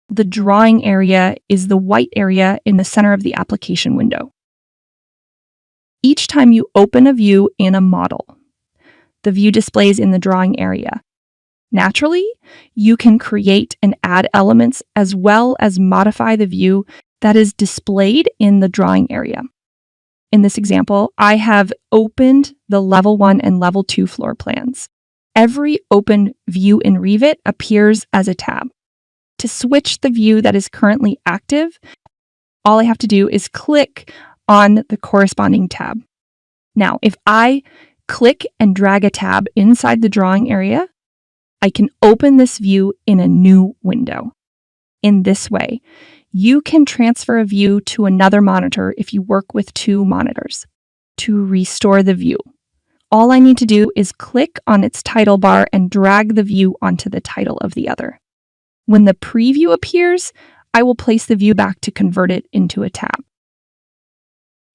The drawing area is the white area in the center of the application window. Each time you open a view in a model, the view displays in the drawing area. Naturally, you can create and add elements as well as modify the view that is displayed in the drawing area. In this example, I have opened the level 1 and level 2 floor plans. Every open view in Revit appears as a tab. To switch the view that is currently active, all I have to do is click on the corresponding tab. Now, if I click and drag a tab inside the drawing area, I can open this view in a new window. In this way, you can transfer a view to another monitor if you work with 2 monitors. To restore the view, all I need to do is click on its title bar and drag the view onto the title of the other. When the preview appears, I will place the view back to convert it into a tab.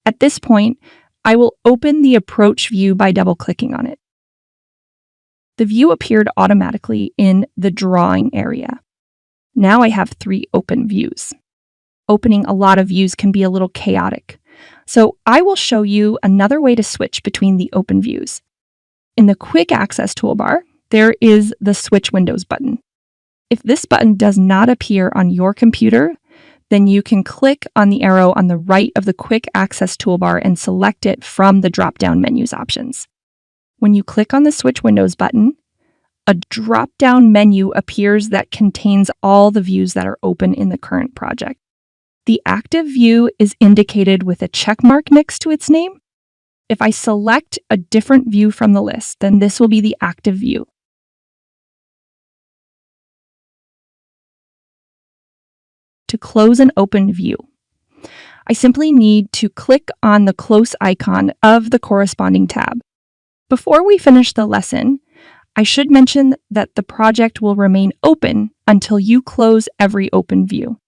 At this point, I will open the approach view by double-clicking on it. The view appeared automatically in the drawing area. Now I have 3 open views. Opening a lot of views can be a little chaotic, so I will show you another way to switch between the open views. In the Quick Access toolbar, there is the Switch Windows button. If this button does not appear on your computer, then you can click on the arrow on the right of the Quick Access toolbar and select it from the drop-down menus options. When you click on the Switch Windows button, a drop-down menu appears that contains all the views that are open in the current project. The active view is indicated with a check mark next to its name. If I select a different view from the list, then this will be the active view. To close an open view, I simply need to click on the close icon of the corresponding tab. Before we finish the lesson, I should mention that the project will remain open until you close every open view.